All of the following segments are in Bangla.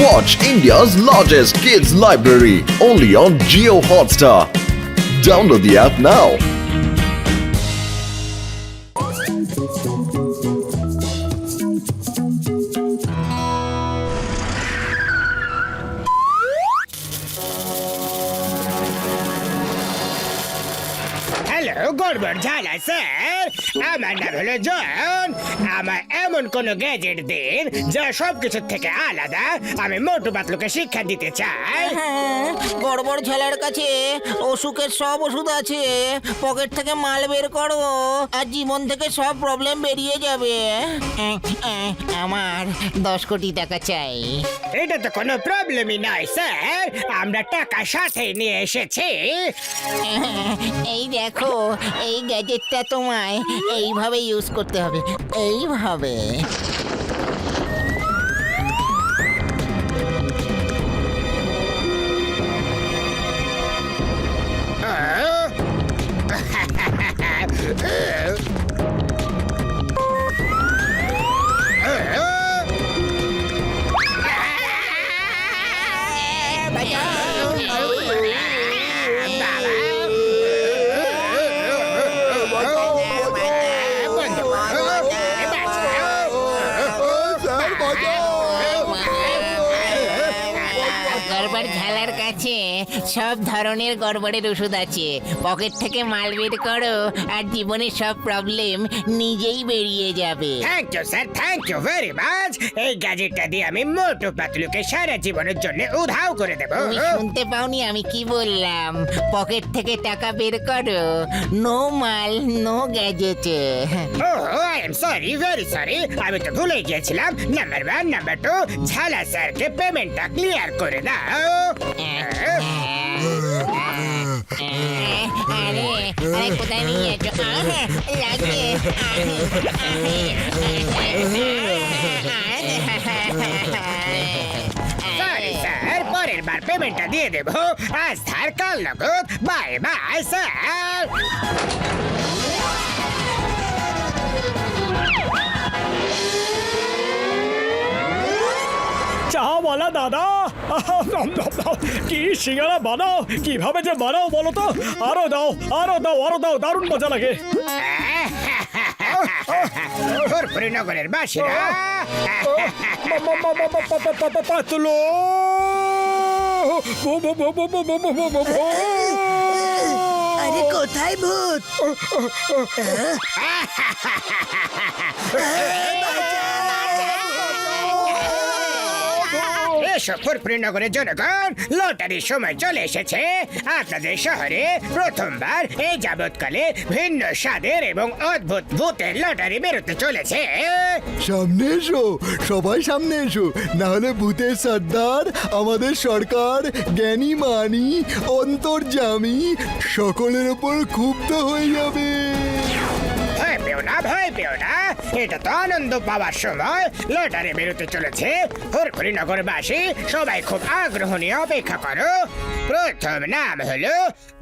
Watch India's largest kids library only on Jio Hotstar. Download the app now. Hello গড়বড় ঝালা স্যার, আমার নাম হলো জন। আমার এমন কোন গ্যাজেট দিন যা সবকিছু থেকে আলাদা। আমি মোটু পাতলুকে শিক্ষা দিতে চাই। হ্যাঁ, গড়বড় ছেলের কাছে অসুখের সব ওষুধ আছে। পকেট থেকে মাল বের করো আর জীবন থেকে সব প্রবলেম বেরিয়ে যাবে। আমার 10 কোটি টাকা চাই। এটা তো কোনো প্রবলেমই নয় স্যার, আমরা টাকা সাথে নিয়ে এসেছি। এই দেখো, এই গ্যাজেটটা তোমায় এইভাবে ইউজ করতে হবে, এইভাবে। গড়বড় ঝালার কাছে সব ধরনের গড়বড়ের ওষুধ আছে। পকেট থেকে মাল বের করো আর জীবনের সব প্রবলেম নিজেই বেরিয়ে যাবে। Thank you sir, thank you very much. এই গ্যাজেটটা দিয়ে আমি মোটু পাতলুকে সারা জীবনের জন্য উধাও করে দেব। তুমি শুনতে পাওনি আমি কি বললাম? পকেট থেকে টাকা বের করো, নো মাল no gadget. I am sorry, very sorry, আমি তো ভুলে গিয়েছিলাম। নাম্বার 1, নাম্বার 2, ঝালা স্যারকে পেমেন্টটা ক্লিয়ার করে দাও। আরে আরে কোথায় নিয়ে যাচ্ছ? লাগবে। সরি স্যার, পরের বার পেমেন্টটা দিয়ে দেব। আজ ধার কাল নগদ। Bye bye sir. চাওয়ালা দাদা, কি সিঙ্গারা বানাও, কিভাবে যে বানাও বলো তো? আরো দাও, আরো দাও, আরো দাও, দারুণ মজা লাগে। নগরের বাসীরা, পাতলো আরে কোথায় ভূত? নগরের জনগণ, লটারির সময় চলে এসেছে। আপনাদের শহরে প্রথমবার এই যাবৎকালে ভিন্ন স্বাদের এবং অদ্ভুত ভূতের লটারি বেরোতে চলেছে। সামনে এসো, সবাই সামনে এসো, না হলে ভূতের সর্দার, আমাদের সরকার, জ্ঞানী মানি, অন্তর্যামী সকলের ওপর ক্ষুব্ধ হয়ে যাবে। ভয় পেও না, ভয় পেও না, এটা তো আনন্দ পাওয়ার সময়। লটারি বেরোতে চলেছে। নগরবাসী সবাই খুব আগ্রহ নিয়ে অপেক্ষা করো। প্রথম নাম হলো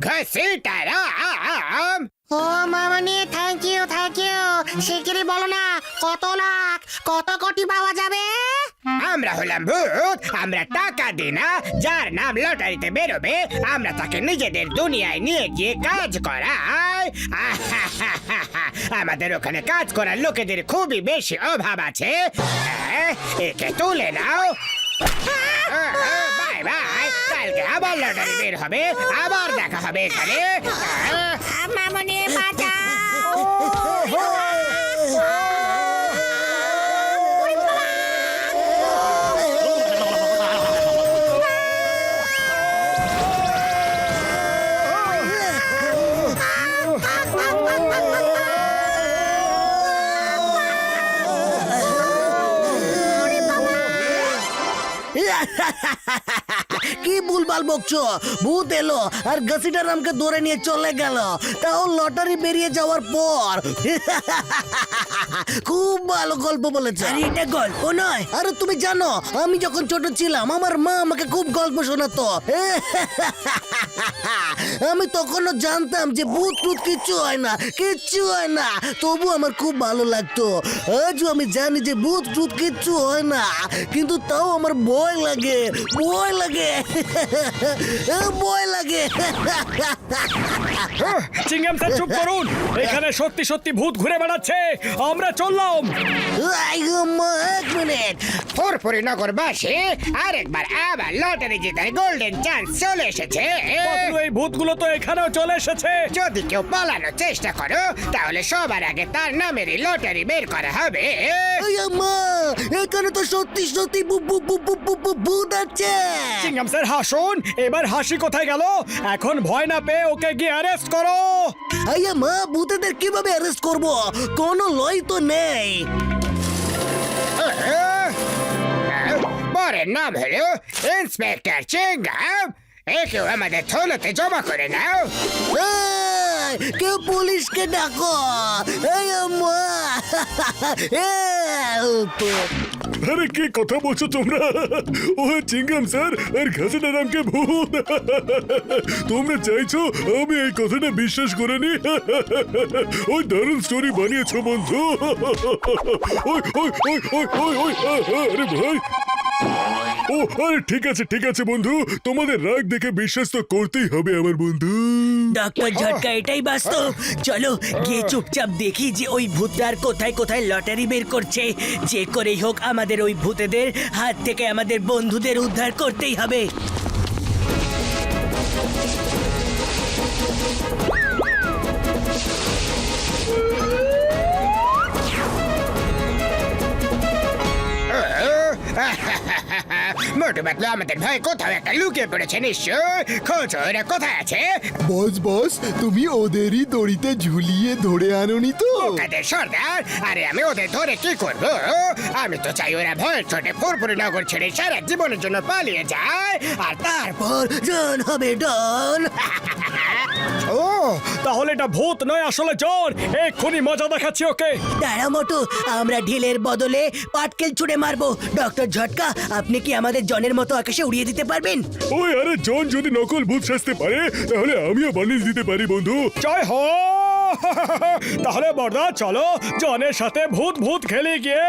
ঘসিটারাম। ও মামনি, থ্যাংক ইউ, থ্যাংক ইউ। শিগগিরই বলো না, কত লাখ, কত কোটি পাওয়া যাবে? আমরা হলাম ভূত, আমরা টাকা দিই না। যার নাম লটারিতে বেরোবে আমরা তাকে নিজেদের দুনিয়ায় নিয়ে গিয়ে কাজ করাই। আমাদের ওখানে কাজ করার লোকেদের খুবই বেশি অভাব আছে। একে তুলে নাও। বাই বাই, কালকে আবার লটারি বের হবে, আবার দেখা হবে এখানে। মামনি বাঁচাও। কি ভুলভাল বকছো? ভূত এলো আর ঘসিটারামকে ধরে নিয়ে চলে গেল, তাও লটারি বেরিয়ে যাওয়ার পর। খুব ভালো গল্প বলেছে। আরে এটা গল্প নয়। আরে তুমি জানো, আমি যখন ছোট ছিলাম আমার মা আমাকে খুব গল্প শোনাতো। আমি তখনও জানতাম যে ভূত টুত কিচ্ছু হয় না, কিচ্ছু হয় না, তবু আমার খুব ভালো লাগতো। আজও আমি জানি যে ভূত টুত কিচ্ছু হয় না, কিন্তু তাও আমার ভয় ভয় লাগে, ভয় লাগে, ভয় লাগে। চিংগাম স্যার চুপ করুন, এখানে সত্যি সত্যি ভূত ঘুরে বেড়াচ্ছে, আমরা চললাম। এক মিনিট, ফুরফুরি নগরবাসী আরেকবার আবার লটারি জেতার গোল্ডেন চান্স চলে এসেছে। পাতলু, এই ভূতগুলো তো এখানেও চলে এসেছে। যদি কেউ পালানোর চেষ্টা করো তাহলে সবার আগে তার নামেরই লটারি বের করা হবে। মা, এখানে তো সত্যি সত্যি ভূত আছে। চিংগাম স্যার হাসুন, এবার হাসি কোথায় গেল? এখন ভয় না পেয়ে ওকে গিয়ে অ্যারেস্ট করো। মা, ভূতেদের কিভাবে অ্যারেস্ট করব? কোনো লই তো নেই। পরের নাম হলো ইন্সপেক্টর চিংগাম। একেও আমাদের থলতে জমা করে নাও। এই, কেউ পুলিশকে ডাকো। এই মা, help! আরে কি কথা বলছো তোমরা? ও চিংগাম স্যার আর ঘাসিনারামকে ভূত। তোমরা চাইছো আমি এই কথাটা বিশ্বাস করে নি? ওই দারুণ স্টোরি বানিয়েছো বন্ধু। ওই ওই ওই ওই ওই ওই আরে ভাই। ও আরে ঠিক আছে বন্ধু, তোমাদের রাগ দেখে বিশ্বাস তো করতেই হবে আমার বন্ধু। ডক্টর ঝটকা, এটাই বাস্তব। চলো গিয়ে চুপচাপ দেখি যে ওই ভূতটার কোথায় কোথায় লটারি বের করছে। যে করেই হোক আমাদের ওই ভূতেদের হাত থেকে আমাদের বন্ধুদের উদ্ধার করতেই হবে। মোটু পাতলু আমাদের ভয় কোথাও একটা লুকিয়ে পড়েছে নিশ্চয়। খোঁজো ওরা কোথায় আছে। বস তুমি ওদেরই দড়িতে ঝুলিয়ে ধরে আনোনি তো? ওদের সর্দার, আরে আমি ওদের ধরে কি করবো? আমি তো চাই ওরা ভয়ের চোটে ফুরফুরি নগর ছেড়ে সারা জীবনের জন্য পালিয়ে যায় আর তারপর জন হবে ডন। ও তাহলে এটা ভূত নয়, আসলে জন। এক্ষুনি মজা দেখাচ্ছি ওকে। দাঁড়া মোটু, আমরা ঢিলের বদলে পাটকেল ছুঁড়ে মারবো। ডক্টর ঝটকা, আপনি কি আমাদের জনের মতো আকাশে উড়িয়ে দিতে পারবেন? ওই আরে জন যদি নকল ভূত সাজতে পারে তাহলে আমিও বানিয়ে দিতে পারি বন্ধু। জয় হো। তাহলে বড়দা চলো জনের সাথে ভূত ভূত খেলে গিয়ে।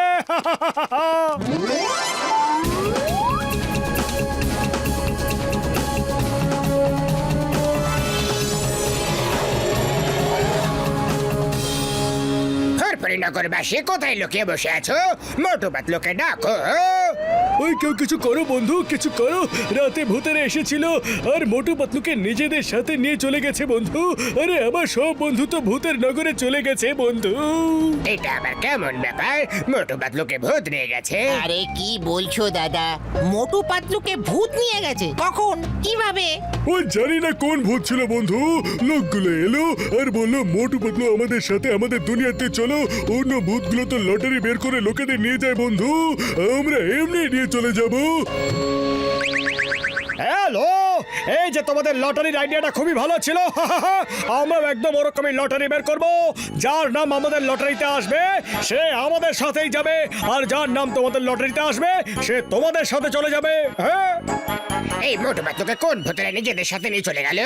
ফুরফুরি নগরবাসী কোথায় লুকিয়ে বসে আছো? মোটু পাতলুকে ডাকো। ওই কেউ কিছু করো বন্ধু, কিছু করো। রাতে ভূতেরা এসেছিল আর মোটু পাতলুকে নিজেদের সাথে নিয়ে চলে গেছে বন্ধু। আরে আমার সব বন্ধু তো ভূতের নগরে চলে গেছে বন্ধু। এটা আবার কেমন ব্যাপার? মোটু পাতলুকে ভূত নিয়ে গেছে? আরে কি বলছো দাদা? মোটু পাতলুকে ভূত নিয়ে গেছে? কখন? কিভাবে? ওই জানি না কোন ভূত ছিল বন্ধু। লোকগুলো এলো আর বললো মোটু পাতলু আমাদের সাথে আমাদের দুনিয়াতে চলো। অন্য ভূতগুলো তো লটারি বের করে লোকেদের নিয়ে যায় বন্ধু, আমরা এমনি নিয়ে চলে যাব। হ্যালো, এই যে তোমাদের লটারির আইডিয়াটা খুবই ভালো ছিল। আমরা একদম ওরকমই লটারি বের করব। যার নাম আমাদের লটারিতে আসবে সে আমাদের সাথেই যাবে, আর যার নাম তোমাদের লটারিতে আসবে সে তোমাদের সাথে চলে যাবে। হ্যাঁ, এই মোটু পাতলুকে কোন ভূতেরা নিজেদের সাথে নিয়ে চলে গেল?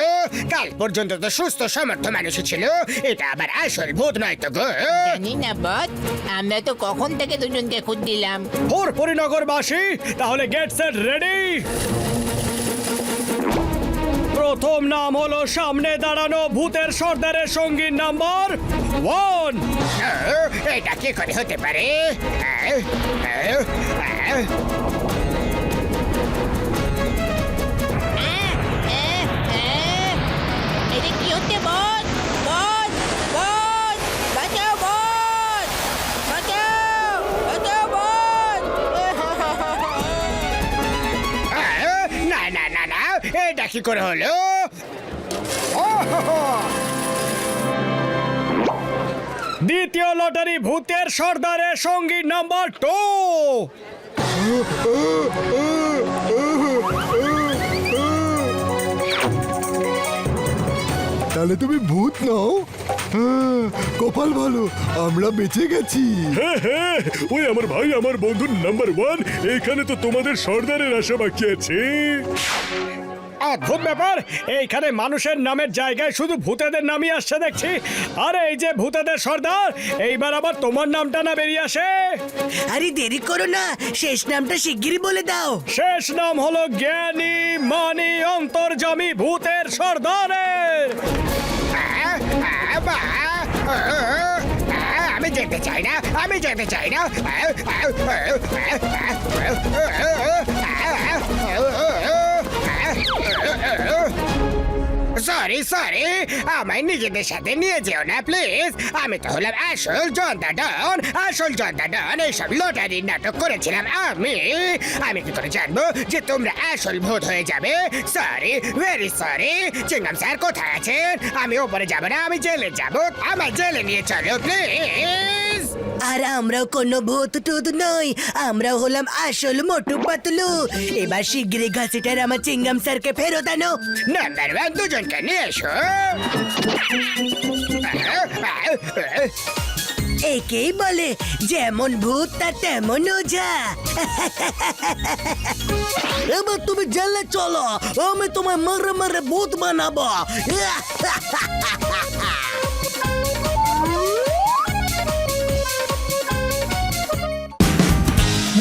কাল পর্যন্ত তো সুস্থ সমর্থ মানুষই ছিল, এটা আবার আসল ভূত নয় তো গো? জানি না বস, আমরা তো কখন থেকে দুজনকে খুঁজছিলাম। ফুরফুরি নগরবাসী তাহলে গেট সেট রেডি। প্রথম নাম হলো সামনে দাঁড়ানো ভূতের সর্দারের সঙ্গীর নাম্বার 1। এটা কি করে হতে পারে? এটা কি হচ্ছে বস? বস, বস, বাঁচাও বস, বাঁচাও, বাঁচাও বস। না না না না, এটা কি করে হলো? দ্বিতীয় লটারি ভূতের সর্দারের সঙ্গীর নাম্বার 2। তাহলে তুমি ভূত নও? কপাল ভালো, আমরা বেঁচে গেছি। হ্যাঁ, ওই আমার ভাই আমার বন্ধু নাম্বার 1, এখানে তো তোমাদের সর্দারের আশা বাকি আছে। অদ্ভুত ব্যাপার, এইখানে মানুষের নামের জায়গায় শুধু ভূতেদের নামই আসছে দেখছি। আরে এই যে ভূতেদের সর্দার, এইবার আবার তোমার নামটা না বেরিয়ে আসে? আরে দেরি করো না, শেষ নামটা শিগগিরই বলে দাও। শেষ নাম হলো জ্ঞানী মানি অন্তর্যামী ভূতের সর্দারের। আমি যেতে চাই না, আমি যেতে চাই না। সরি সরি, আমায় নিজেদের সাথে নিয়ে যেও না প্লিজ। আমি তো হলাম আসল জনতা ডন, আসল জনতা ডন। এইসব লটারির নাটক করেছিলাম আমি কি করে জানবো যে তোমরা আসল ভূত হয়ে যাবে? Sorry, very sorry. চিংগাম স্যার কোথায় আছেন? আমি ওপরে যাবো না, আমি জেলে যাবো। আমার জেলে নিয়ে চলো প্লিজ। আর আমরাও কোনো ভূত টুত নই, আমরাও হলাম আসল মোটু পাতলু। এবার শিগগিরই ঘাসিটার আমার চিংগাম স্যারকে ফেরত আনো। নাম্বার ওয়ান, দুজনকে নিয়ে এসো। একেই বলে যেমন ভূত তার তেমন ওঝা। এবার তুমি জেলে চলো, আমি তোমায় মারে মারে ভূত বানাবো।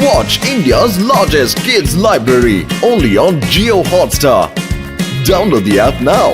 Watch India's largest kids library only on Geo Hotstar. Download the app now.